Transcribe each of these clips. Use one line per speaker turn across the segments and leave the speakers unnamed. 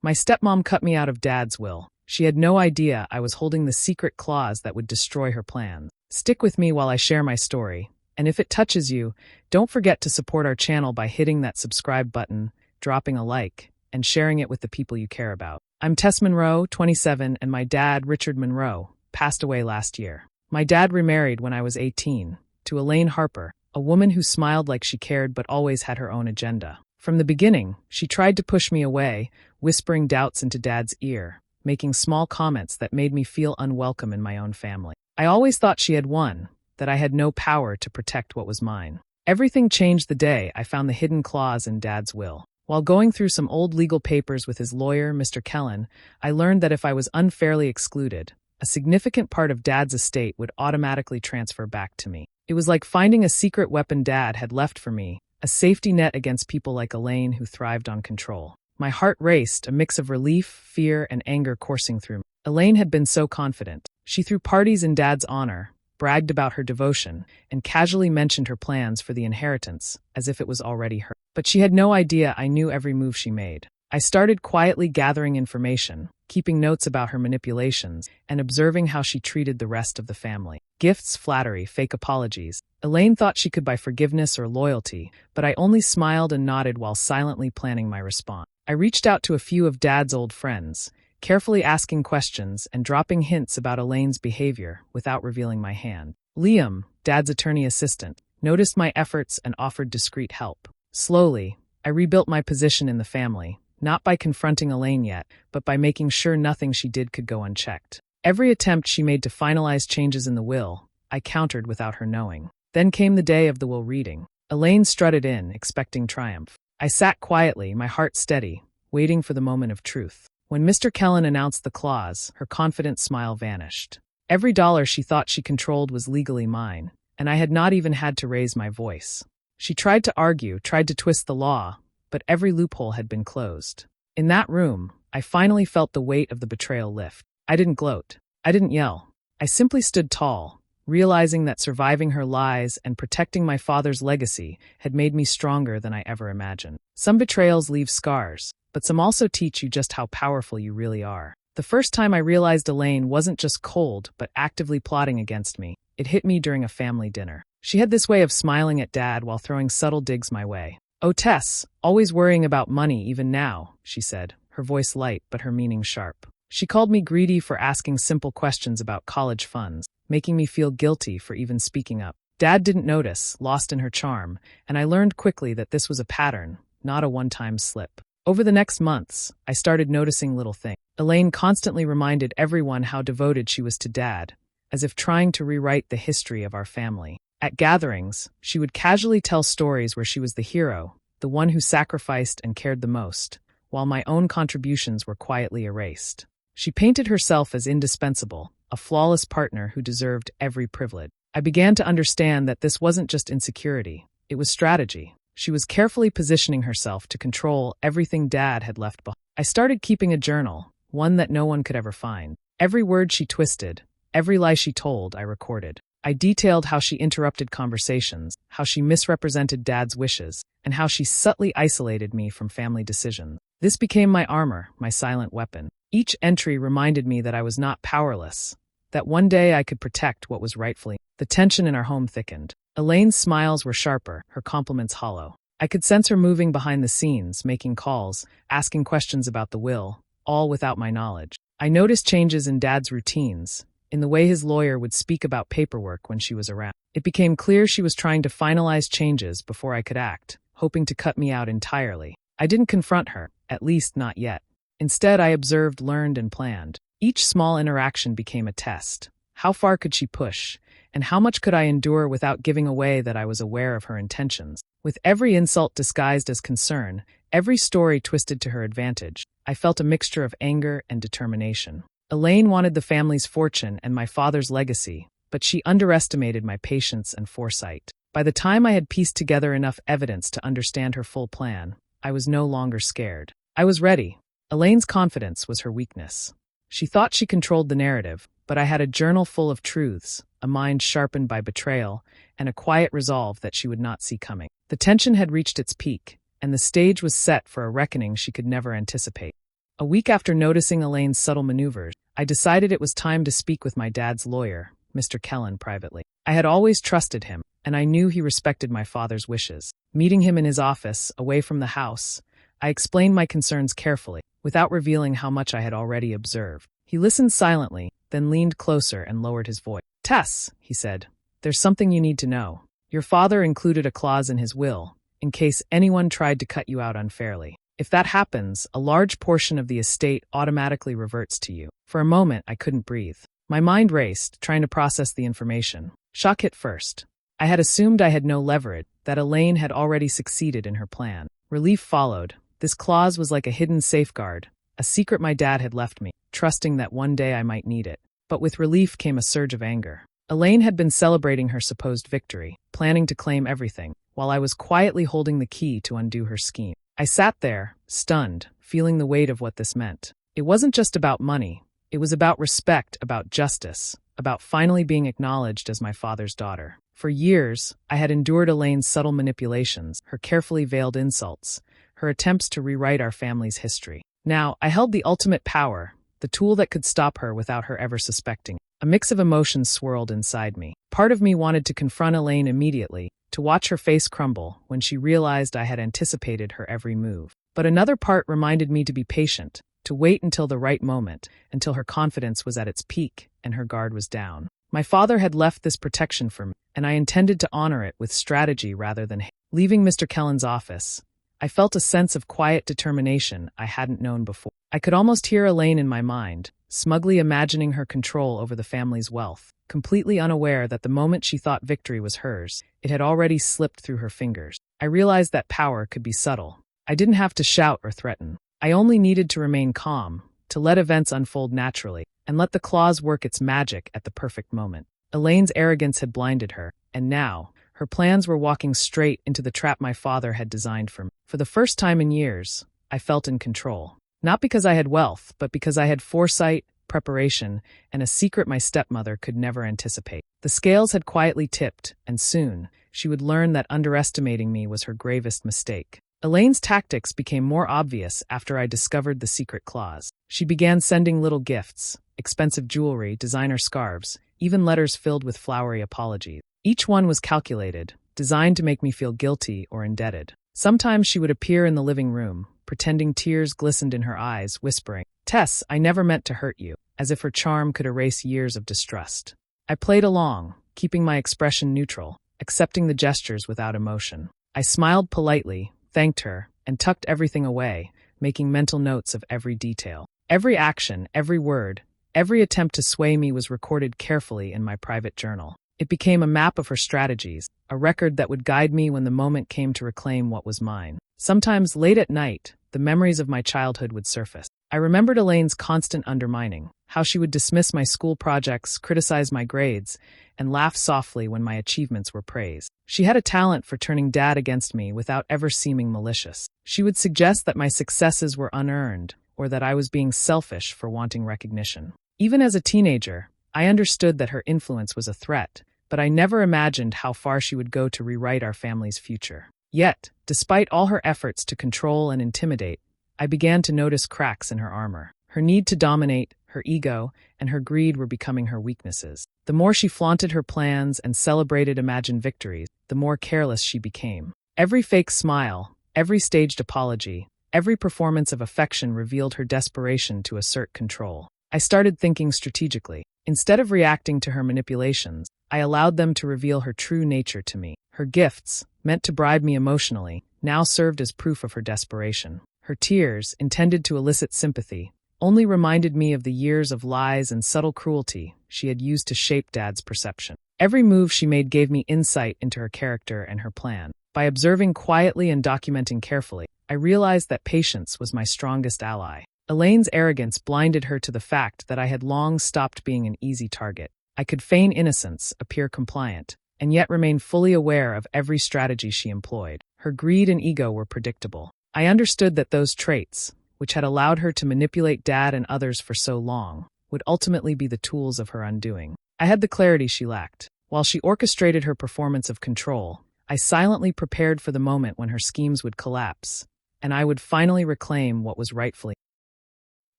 My stepmom cut me out of Dad's will. She had no idea I was holding the secret clause that would destroy her plans. Stick with me while I share my story, and if it touches you, don't forget to support our channel by hitting that subscribe button, dropping a like, and sharing it with the people you care about. I'm Tess Monroe, 27, and my dad, Richard Monroe, passed away last year. My dad remarried when I was 18, to Elaine Harper, a woman who smiled like she cared but always had her own agenda. From the beginning, she tried to push me away, whispering doubts into Dad's ear, making small comments that made me feel unwelcome in my own family. I always thought she had won, that I had no power to protect what was mine. Everything changed the day I found the hidden clause in Dad's will. While going through some old legal papers with his lawyer, Mr. Kellen, I learned that if I was unfairly excluded, a significant part of Dad's estate would automatically transfer back to me. It was like finding a secret weapon Dad had left for me, a safety net against people like Elaine who thrived on control. My heart raced, a mix of relief, fear, and anger coursing through me. Elaine had been so confident. She threw parties in Dad's honor, bragged about her devotion, and casually mentioned her plans for the inheritance, as if it was already hers. But she had no idea I knew every move she made. I started quietly gathering information, keeping notes about her manipulations, and observing how she treated the rest of the family. Gifts, flattery, fake apologies. Elaine thought she could buy forgiveness or loyalty, but I only smiled and nodded while silently planning my response. I reached out to a few of Dad's old friends, carefully asking questions and dropping hints about Elaine's behavior without revealing my hand. Liam, Dad's attorney assistant, noticed my efforts and offered discreet help. Slowly, I rebuilt my position in the family, not by confronting Elaine yet, but by making sure nothing she did could go unchecked. Every attempt she made to finalize changes in the will, I countered without her knowing. Then came the day of the will reading. Elaine strutted in, expecting triumph. I sat quietly, my heart steady, waiting for the moment of truth. When Mr. Kellen announced the clause, her confident smile vanished. Every dollar she thought she controlled was legally mine, and I had not even had to raise my voice. She tried to argue, tried to twist the law, but every loophole had been closed. In that room, I finally felt the weight of the betrayal lift. I didn't gloat. I didn't yell. I simply stood tall, realizing that surviving her lies and protecting my father's legacy had made me stronger than I ever imagined. Some betrayals leave scars, but some also teach you just how powerful you really are. The first time I realized Elaine wasn't just cold, but actively plotting against me, it hit me during a family dinner. She had this way of smiling at Dad while throwing subtle digs my way. "Oh, Tess, always worrying about money even now," she said, her voice light but her meaning sharp. She called me greedy for asking simple questions about college funds, making me feel guilty for even speaking up. Dad didn't notice, lost in her charm, and I learned quickly that this was a pattern, not a one-time slip. Over the next months, I started noticing little things. Elaine constantly reminded everyone how devoted she was to Dad, as if trying to rewrite the history of our family. At gatherings, she would casually tell stories where she was the hero, the one who sacrificed and cared the most, while my own contributions were quietly erased. She painted herself as indispensable, a flawless partner who deserved every privilege. I began to understand that this wasn't just insecurity, it was strategy. She was carefully positioning herself to control everything Dad had left behind. I started keeping a journal, one that no one could ever find. Every word she twisted, every lie she told, I recorded. I detailed how she interrupted conversations, how she misrepresented Dad's wishes, and how she subtly isolated me from family decisions. This became my armor, my silent weapon. Each entry reminded me that I was not powerless, that one day I could protect what was rightfully. The tension in our home thickened. Elaine's smiles were sharper, her compliments hollow. I could sense her moving behind the scenes, making calls, asking questions about the will, all without my knowledge. I noticed changes in Dad's routines, in the way his lawyer would speak about paperwork when she was around. It became clear she was trying to finalize changes before I could act, hoping to cut me out entirely. I didn't confront her, at least not yet. Instead, I observed, learned, and planned. Each small interaction became a test. How far could she push, and how much could I endure without giving away that I was aware of her intentions? With every insult disguised as concern, every story twisted to her advantage, I felt a mixture of anger and determination. Elaine wanted the family's fortune and my father's legacy, but she underestimated my patience and foresight. By the time I had pieced together enough evidence to understand her full plan, I was no longer scared. I was ready. Elaine's confidence was her weakness. She thought she controlled the narrative, but I had a journal full of truths, a mind sharpened by betrayal, and a quiet resolve that she would not see coming. The tension had reached its peak, and the stage was set for a reckoning she could never anticipate. A week after noticing Elaine's subtle maneuvers, I decided it was time to speak with my dad's lawyer, Mr. Kellen, privately. I had always trusted him, and I knew he respected my father's wishes. Meeting him in his office, away from the house, I explained my concerns carefully, without revealing how much I had already observed. He listened silently, then leaned closer and lowered his voice. "Tess," he said, "there's something you need to know. Your father included a clause in his will, in case anyone tried to cut you out unfairly. If that happens, a large portion of the estate automatically reverts to you." For a moment, I couldn't breathe. My mind raced, trying to process the information. Shock hit first. I had assumed I had no leverage, that Elaine had already succeeded in her plan. Relief followed. This clause was like a hidden safeguard, a secret my dad had left me, trusting that one day I might need it. But with relief came a surge of anger. Elaine had been celebrating her supposed victory, planning to claim everything, while I was quietly holding the key to undo her scheme. I sat there, stunned, feeling the weight of what this meant. It wasn't just about money. It was about respect, about justice, about finally being acknowledged as my father's daughter. For years, I had endured Elaine's subtle manipulations, her carefully veiled insults, her attempts to rewrite our family's history. Now, I held the ultimate power, the tool that could stop her without her ever suspecting. A mix of emotions swirled inside me. Part of me wanted to confront Elaine immediately, to watch her face crumble when she realized I had anticipated her every move. But another part reminded me to be patient, to wait until the right moment, until her confidence was at its peak and her guard was down. My father had left this protection for me, and I intended to honor it with strategy rather than hate. Leaving Mr. Kellen's office, I felt a sense of quiet determination I hadn't known before. I could almost hear Elaine in my mind, smugly imagining her control over the family's wealth, completely unaware that the moment she thought victory was hers, it had already slipped through her fingers. I realized that power could be subtle. I didn't have to shout or threaten. I only needed to remain calm, to let events unfold naturally, and let the clause work its magic at the perfect moment. Elaine's arrogance had blinded her, and now, her plans were walking straight into the trap my father had designed for me. For the first time in years, I felt in control. Not because I had wealth, but because I had foresight, preparation, and a secret my stepmother could never anticipate. The scales had quietly tipped, and soon, she would learn that underestimating me was her gravest mistake. Elaine's tactics became more obvious after I discovered the secret clause. She began sending little gifts, expensive jewelry, designer scarves, even letters filled with flowery apologies. Each one was calculated, designed to make me feel guilty or indebted. Sometimes she would appear in the living room, pretending tears glistened in her eyes, whispering, "Tess, I never meant to hurt you," as if her charm could erase years of distrust. I played along, keeping my expression neutral, accepting the gestures without emotion. I smiled politely, thanked her, and tucked everything away, making mental notes of every detail. Every action, every word, every attempt to sway me was recorded carefully in my private journal. It became a map of her strategies, a record that would guide me when the moment came to reclaim what was mine. Sometimes, late at night, the memories of my childhood would surface. I remembered Elaine's constant undermining, how she would dismiss my school projects, criticize my grades, and laugh softly when my achievements were praised. She had a talent for turning Dad against me without ever seeming malicious. She would suggest that my successes were unearned, or that I was being selfish for wanting recognition. Even as a teenager, I understood that her influence was a threat, but I never imagined how far she would go to rewrite our family's future. Yet, despite all her efforts to control and intimidate, I began to notice cracks in her armor. Her need to dominate, her ego, and her greed were becoming her weaknesses. The more she flaunted her plans and celebrated imagined victories, the more careless she became. Every fake smile, every staged apology, every performance of affection revealed her desperation to assert control. I started thinking strategically. Instead of reacting to her manipulations, I allowed them to reveal her true nature to me. Her gifts, meant to bribe me emotionally, now served as proof of her desperation. Her tears, intended to elicit sympathy, only reminded me of the years of lies and subtle cruelty she had used to shape Dad's perception. Every move she made gave me insight into her character and her plan. By observing quietly and documenting carefully, I realized that patience was my strongest ally. Elaine's arrogance blinded her to the fact that I had long stopped being an easy target. I could feign innocence, appear compliant, and yet remain fully aware of every strategy she employed. Her greed and ego were predictable. I understood that those traits, which had allowed her to manipulate Dad and others for so long, would ultimately be the tools of her undoing. I had the clarity she lacked. While she orchestrated her performance of control, I silently prepared for the moment when her schemes would collapse, and I would finally reclaim what was rightfully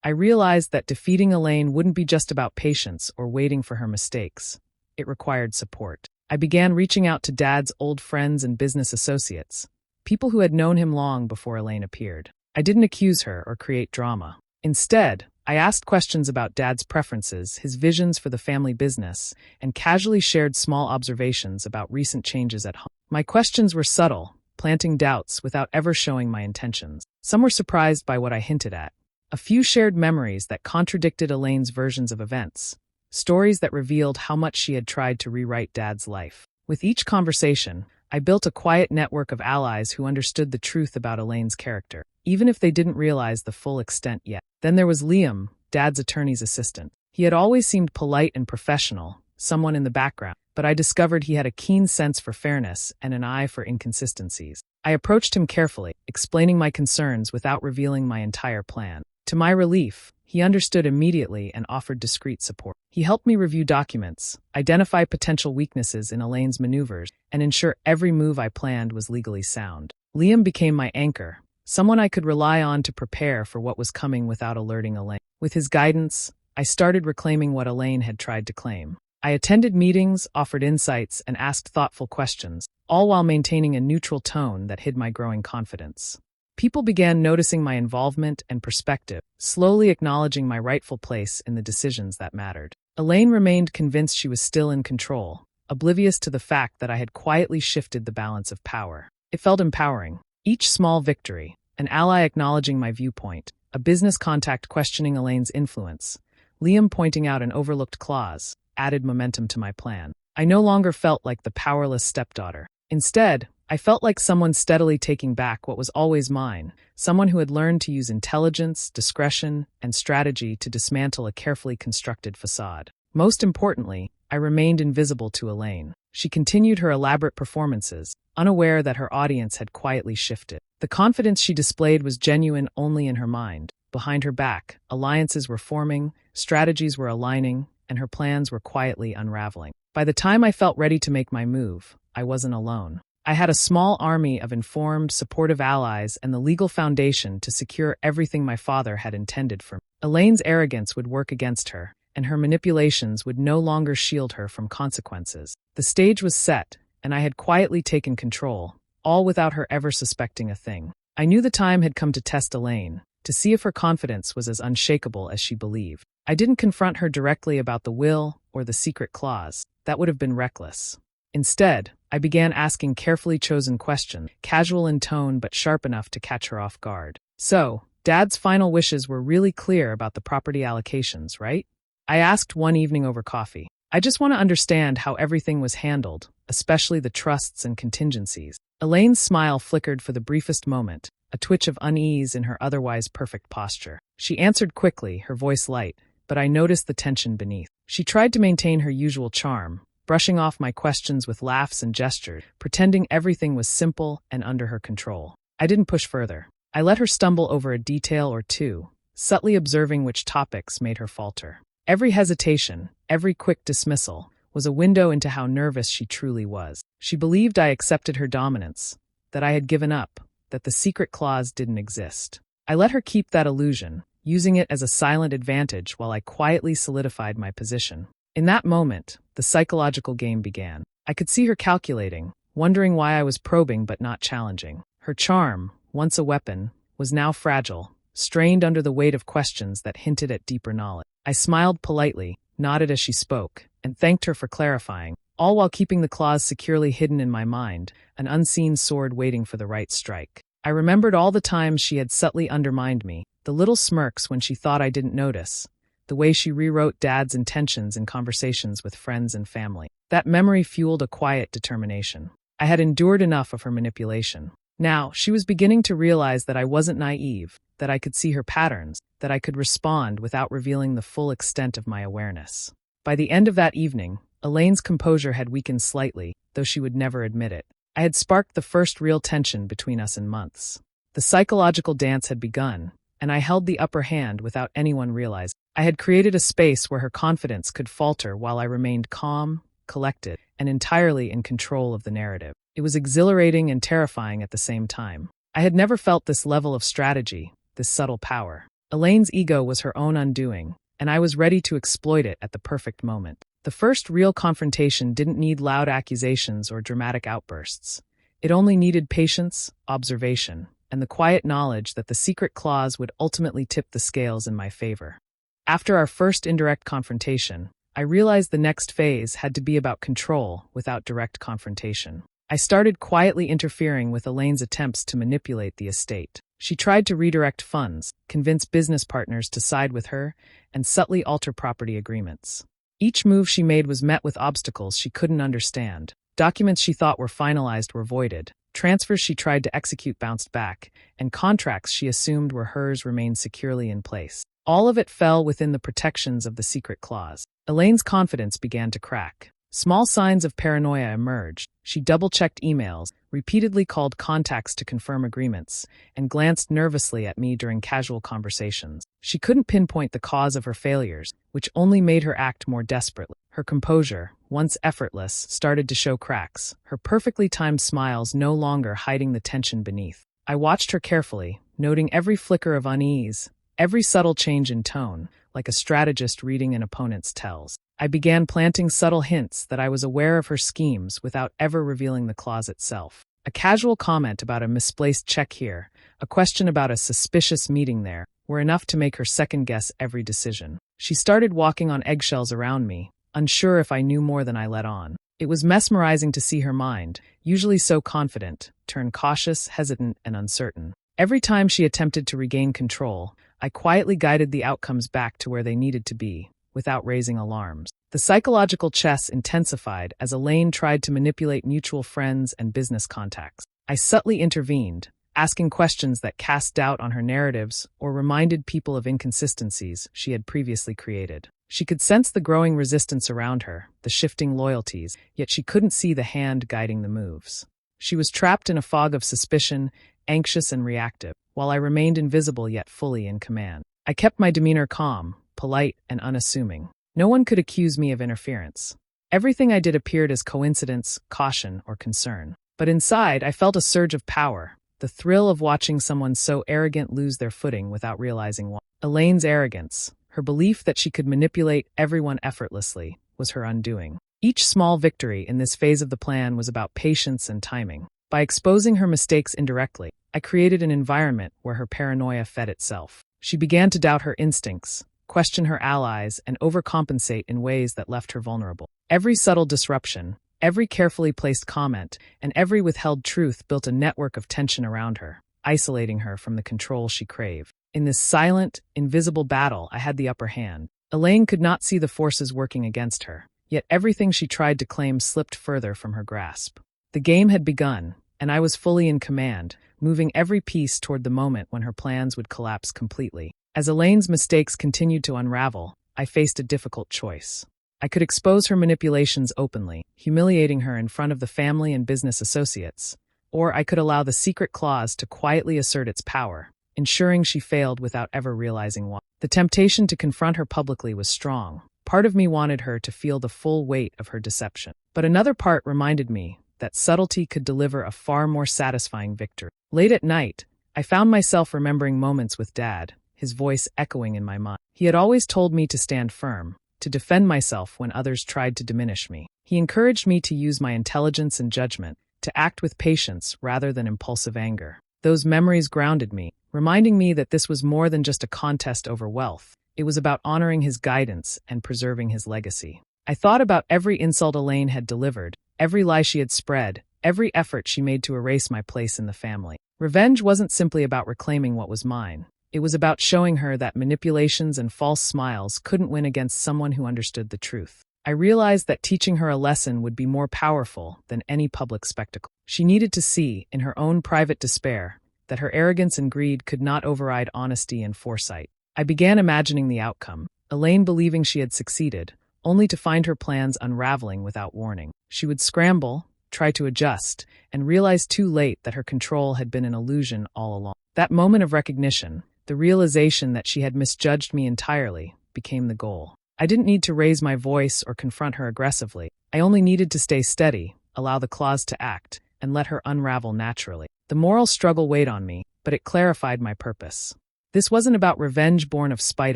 I realized that defeating Elaine wouldn't be just about patience or waiting for her mistakes. It required support. I began reaching out to Dad's old friends and business associates, people who had known him long before Elaine appeared. I didn't accuse her or create drama. Instead, I asked questions about Dad's preferences, his visions for the family business, and casually shared small observations about recent changes at home. My questions were subtle, planting doubts without ever showing my intentions. Some were surprised by what I hinted at. A few shared memories that contradicted Elaine's versions of events, stories that revealed how much she had tried to rewrite Dad's life. With each conversation, I built a quiet network of allies who understood the truth about Elaine's character, even if they didn't realize the full extent yet. Then there was Liam, Dad's attorney's assistant. He had always seemed polite and professional, someone in the background, but I discovered he had a keen sense for fairness and an eye for inconsistencies. I approached him carefully, explaining my concerns without revealing my entire plan. To my relief, he understood immediately and offered discreet support. He helped me review documents, identify potential weaknesses in Elaine's maneuvers, and ensure every move I planned was legally sound. Liam became my anchor, someone I could rely on to prepare for what was coming without alerting Elaine. With his guidance, I started reclaiming what Elaine had tried to claim. I attended meetings, offered insights, and asked thoughtful questions, all while maintaining a neutral tone that hid my growing confidence. People began noticing my involvement and perspective, slowly acknowledging my rightful place in the decisions that mattered. Elaine remained convinced she was still in control, oblivious to the fact that I had quietly shifted the balance of power. It felt empowering. Each small victory, an ally acknowledging my viewpoint, a business contact questioning Elaine's influence, Liam pointing out an overlooked clause, added momentum to my plan. I no longer felt like the powerless stepdaughter. Instead, I felt like someone steadily taking back what was always mine, someone who had learned to use intelligence, discretion, and strategy to dismantle a carefully constructed facade. Most importantly, I remained invisible to Elaine. She continued her elaborate performances, unaware that her audience had quietly shifted. The confidence she displayed was genuine only in her mind. Behind her back, alliances were forming, strategies were aligning, and her plans were quietly unraveling. By the time I felt ready to make my move, I wasn't alone. I had a small army of informed, supportive allies and the legal foundation to secure everything my father had intended for me. Elaine's arrogance would work against her, and her manipulations would no longer shield her from consequences. The stage was set, and I had quietly taken control, all without her ever suspecting a thing. I knew the time had come to test Elaine, to see if her confidence was as unshakable as she believed. I didn't confront her directly about the will or the secret clause. That would have been reckless. Instead, I began asking carefully chosen questions, casual in tone but sharp enough to catch her off guard. So, Dad's final wishes were really clear about the property allocations, right? I asked one evening over coffee. I just want to understand how everything was handled, especially the trusts and contingencies. Elaine's smile flickered for the briefest moment, a twitch of unease in her otherwise perfect posture. She answered quickly, her voice light, but I noticed the tension beneath. She tried to maintain her usual charm, brushing off my questions with laughs and gestures, pretending everything was simple and under her control. I didn't push further. I let her stumble over a detail or two, subtly observing which topics made her falter. Every hesitation, every quick dismissal, was a window into how nervous she truly was. She believed I accepted her dominance, that I had given up, that the secret clause didn't exist. I let her keep that illusion, using it as a silent advantage while I quietly solidified my position. In that moment, the psychological game began. I could see her calculating, wondering why I was probing but not challenging. Her charm, once a weapon, was now fragile, strained under the weight of questions that hinted at deeper knowledge. I smiled politely, nodded as she spoke, and thanked her for clarifying, all while keeping the clause securely hidden in my mind, an unseen sword waiting for the right strike. I remembered all the times she had subtly undermined me, the little smirks when she thought I didn't notice, the way she rewrote Dad's intentions in conversations with friends and family. That memory fueled a quiet determination. I had endured enough of her manipulation. Now, she was beginning to realize that I wasn't naive, that I could see her patterns, that I could respond without revealing the full extent of my awareness. By the end of that evening, Elaine's composure had weakened slightly, though she would never admit it. I had sparked the first real tension between us in months. The psychological dance had begun, and I held the upper hand without anyone realizing. I had created a space where her confidence could falter while I remained calm, collected, and entirely in control of the narrative. It was exhilarating and terrifying at the same time. I had never felt this level of strategy, this subtle power. Elaine's ego was her own undoing, and I was ready to exploit it at the perfect moment. The first real confrontation didn't need loud accusations or dramatic outbursts. It only needed patience, observation, and the quiet knowledge that the secret clause would ultimately tip the scales in my favor. After our first indirect confrontation, I realized the next phase had to be about control without direct confrontation. I started quietly interfering with Elaine's attempts to manipulate the estate. She tried to redirect funds, convince business partners to side with her, and subtly alter property agreements. Each move she made was met with obstacles she couldn't understand. Documents she thought were finalized were voided. Transfers she tried to execute bounced back, and contracts she assumed were hers remained securely in place. All of it fell within the protections of the secret clause. Elaine's confidence began to crack. Small signs of paranoia emerged. She double-checked emails, repeatedly called contacts to confirm agreements, and glanced nervously at me during casual conversations. She couldn't pinpoint the cause of her failures, which only made her act more desperately. Her composure, once effortless, started to show cracks, her perfectly timed smiles no longer hiding the tension beneath. I watched her carefully, noting every flicker of unease, every subtle change in tone, like a strategist reading an opponent's tells. I began planting subtle hints that I was aware of her schemes without ever revealing the clause itself. A casual comment about a misplaced check here, a question about a suspicious meeting there, were enough to make her second-guess every decision. She started walking on eggshells around me, unsure if I knew more than I let on. It was mesmerizing to see her mind, usually so confident, turn cautious, hesitant, and uncertain. Every time she attempted to regain control, I quietly guided the outcomes back to where they needed to be, without raising alarms. The psychological chess intensified as Elaine tried to manipulate mutual friends and business contacts. I subtly intervened, asking questions that cast doubt on her narratives or reminded people of inconsistencies she had previously created. She could sense the growing resistance around her, the shifting loyalties, yet she couldn't see the hand guiding the moves. She was trapped in a fog of suspicion, anxious and reactive, while I remained invisible yet fully in command. I kept my demeanor calm, polite, and unassuming. No one could accuse me of interference. Everything I did appeared as coincidence, caution, or concern. But inside, I felt a surge of power, the thrill of watching someone so arrogant lose their footing without realizing why. Elaine's arrogance, her belief that she could manipulate everyone effortlessly, was her undoing. Each small victory in this phase of the plan was about patience and timing. By exposing her mistakes indirectly, I created an environment where her paranoia fed itself. She began to doubt her instincts, question her allies, and overcompensate in ways that left her vulnerable. Every subtle disruption, every carefully placed comment, and every withheld truth built a network of tension around her, isolating her from the control she craved. In this silent, invisible battle, I had the upper hand. Elaine could not see the forces working against her, yet everything she tried to claim slipped further from her grasp. The game had begun, and I was fully in command, moving every piece toward the moment when her plans would collapse completely. As Elaine's mistakes continued to unravel, I faced a difficult choice. I could expose her manipulations openly, humiliating her in front of the family and business associates, or I could allow the secret clause to quietly assert its power, ensuring she failed without ever realizing why. The temptation to confront her publicly was strong. Part of me wanted her to feel the full weight of her deception, but another part reminded me that subtlety could deliver a far more satisfying victory. Late at night, I found myself remembering moments with Dad, his voice echoing in my mind. He had always told me to stand firm, to defend myself when others tried to diminish me. He encouraged me to use my intelligence and judgment, to act with patience rather than impulsive anger. Those memories grounded me, reminding me that this was more than just a contest over wealth. It was about honoring his guidance and preserving his legacy. I thought about every insult Elaine had delivered, every lie she had spread, every effort she made to erase my place in the family. Revenge wasn't simply about reclaiming what was mine. It was about showing her that manipulations and false smiles couldn't win against someone who understood the truth. I realized that teaching her a lesson would be more powerful than any public spectacle. She needed to see, in her own private despair, that her arrogance and greed could not override honesty and foresight. I began imagining the outcome, Elaine believing she had succeeded, only to find her plans unraveling without warning. She would scramble, try to adjust, and realize too late that her control had been an illusion all along. That moment of recognition, the realization that she had misjudged me entirely, became the goal. I didn't need to raise my voice or confront her aggressively. I only needed to stay steady, allow the clause to act, and let her unravel naturally. The moral struggle weighed on me, but it clarified my purpose. This wasn't about revenge born of spite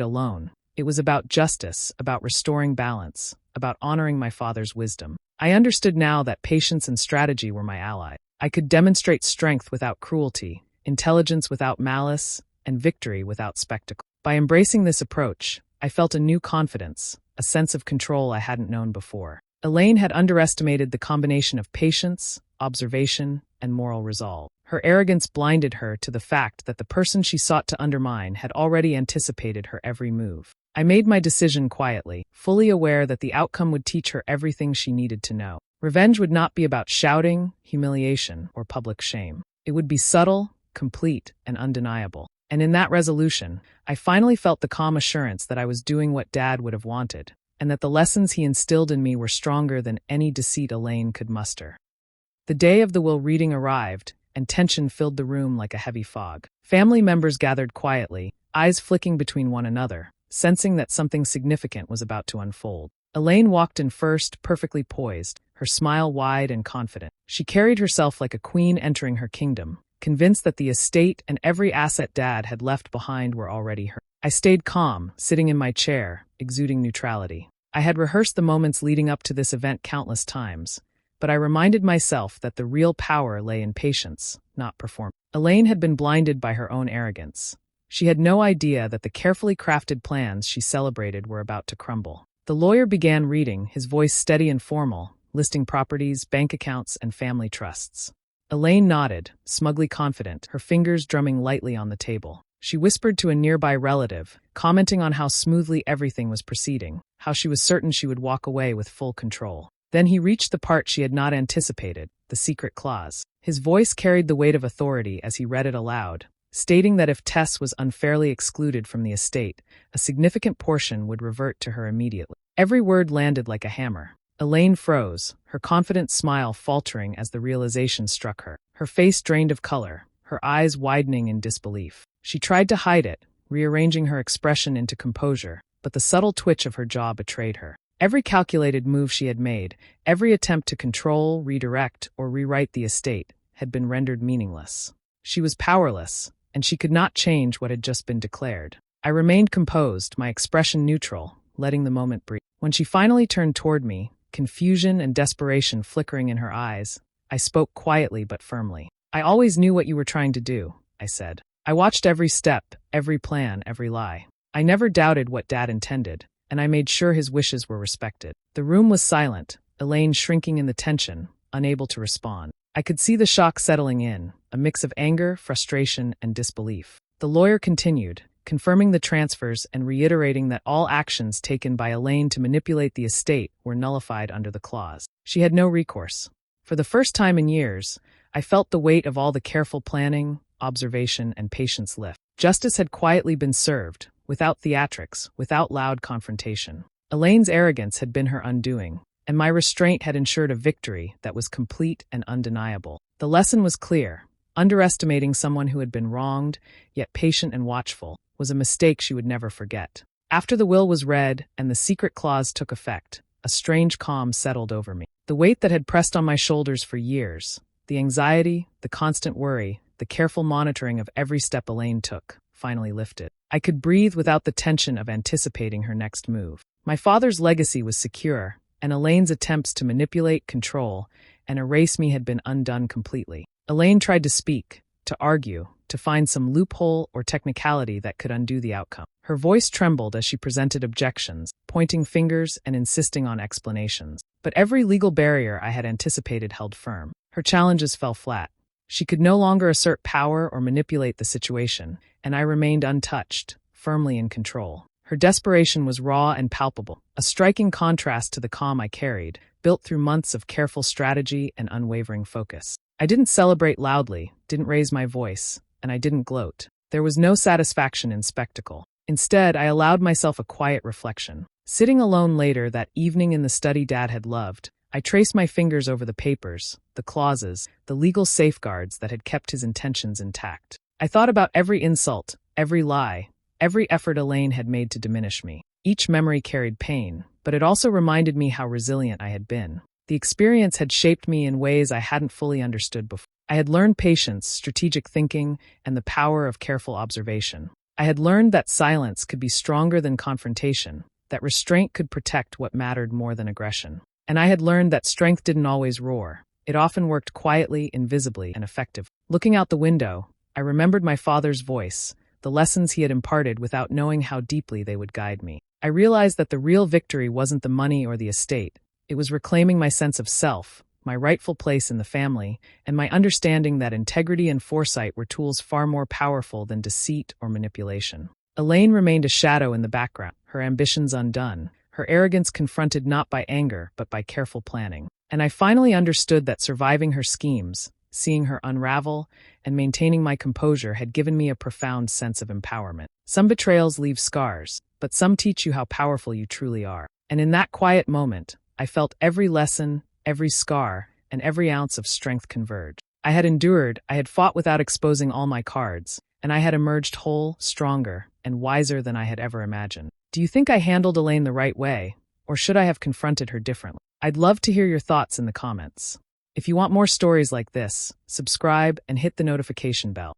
alone. It was about justice, about restoring balance, about honoring my father's wisdom. I understood now that patience and strategy were my allies. I could demonstrate strength without cruelty, intelligence without malice, and victory without spectacle. By embracing this approach, I felt a new confidence, a sense of control I hadn't known before. Elaine had underestimated the combination of patience, observation, and moral resolve. Her arrogance blinded her to the fact that the person she sought to undermine had already anticipated her every move. I made my decision quietly, fully aware that the outcome would teach her everything she needed to know. Revenge would not be about shouting, humiliation, or public shame. It would be subtle, complete, and undeniable. And in that resolution, I finally felt the calm assurance that I was doing what Dad would have wanted, and that the lessons he instilled in me were stronger than any deceit Elaine could muster. The day of the will reading arrived, and tension filled the room like a heavy fog. Family members gathered quietly, eyes flicking between one another, sensing that something significant was about to unfold. Elaine walked in first, perfectly poised, her smile wide and confident. She carried herself like a queen entering her kingdom, convinced that the estate and every asset Dad had left behind were already hers. I stayed calm, sitting in my chair, exuding neutrality. I had rehearsed the moments leading up to this event countless times, but I reminded myself that the real power lay in patience, not performance. Elaine had been blinded by her own arrogance. She had no idea that the carefully crafted plans she celebrated were about to crumble. The lawyer began reading, his voice steady and formal, listing properties, bank accounts, and family trusts. Elaine nodded, smugly confident, her fingers drumming lightly on the table. She whispered to a nearby relative, commenting on how smoothly everything was proceeding, how she was certain she would walk away with full control. Then he reached the part she had not anticipated, the secret clause. His voice carried the weight of authority as he read it aloud, stating that if Tess was unfairly excluded from the estate, a significant portion would revert to her immediately. Every word landed like a hammer. Elaine froze, her confident smile faltering as the realization struck her. Her face drained of color, her eyes widening in disbelief. She tried to hide it, rearranging her expression into composure, but the subtle twitch of her jaw betrayed her. Every calculated move she had made, every attempt to control, redirect, or rewrite the estate, had been rendered meaningless. She was powerless, and she could not change what had just been declared. I remained composed, my expression neutral, letting the moment breathe. When she finally turned toward me, confusion and desperation flickering in her eyes, I spoke quietly but firmly. "I always knew what you were trying to do," I said. "I watched every step, every plan, every lie. I never doubted what Dad intended, and I made sure his wishes were respected." The room was silent, Elaine shrinking in the tension, unable to respond. I could see the shock settling in, a mix of anger, frustration, and disbelief. The lawyer continued, confirming the transfers and reiterating that all actions taken by Elaine to manipulate the estate were nullified under the clause. She had no recourse. For the first time in years, I felt the weight of all the careful planning, observation, and patience lift. Justice had quietly been served, without theatrics, without loud confrontation. Elaine's arrogance had been her undoing, and my restraint had ensured a victory that was complete and undeniable. The lesson was clear. Underestimating someone who had been wronged, yet patient and watchful, was a mistake she would never forget. After the will was read and the secret clause took effect, a strange calm settled over me. The weight that had pressed on my shoulders for years, the anxiety, the constant worry, the careful monitoring of every step Elaine took, finally lifted. I could breathe without the tension of anticipating her next move. My father's legacy was secure, and Elaine's attempts to manipulate, control, and erase me had been undone completely. Elaine tried to speak, to argue, to find some loophole or technicality that could undo the outcome. Her voice trembled as she presented objections, pointing fingers and insisting on explanations. But every legal barrier I had anticipated held firm. Her challenges fell flat. She could no longer assert power or manipulate the situation, and I remained untouched, firmly in control. Her desperation was raw and palpable, a striking contrast to the calm I carried, built through months of careful strategy and unwavering focus. I didn't celebrate loudly, didn't raise my voice, and I didn't gloat. There was no satisfaction in spectacle. Instead, I allowed myself a quiet reflection. Sitting alone later that evening in the study Dad had loved, I traced my fingers over the papers, the clauses, the legal safeguards that had kept his intentions intact. I thought about every insult, every lie, every effort Elaine had made to diminish me. Each memory carried pain, but it also reminded me how resilient I had been. The experience had shaped me in ways I hadn't fully understood before. I had learned patience, strategic thinking, and the power of careful observation. I had learned that silence could be stronger than confrontation, that restraint could protect what mattered more than aggression. And I had learned that strength didn't always roar. It often worked quietly, invisibly, and effectively. Looking out the window, I remembered my father's voice, the lessons he had imparted without knowing how deeply they would guide me. I realized that the real victory wasn't the money or the estate. It was reclaiming my sense of self, my rightful place in the family, and my understanding that integrity and foresight were tools far more powerful than deceit or manipulation. Elaine remained a shadow in the background, her ambitions undone, her arrogance confronted not by anger but by careful planning. And I finally understood that surviving her schemes, seeing her unravel, and maintaining my composure had given me a profound sense of empowerment. Some betrayals leave scars, but some teach you how powerful you truly are. And in that quiet moment, I felt every lesson, every scar, and every ounce of strength converge. I had endured, I had fought without exposing all my cards, and I had emerged whole, stronger, and wiser than I had ever imagined. Do you think I handled Elaine the right way, or should I have confronted her differently? I'd love to hear your thoughts in the comments. If you want more stories like this, subscribe and hit the notification bell.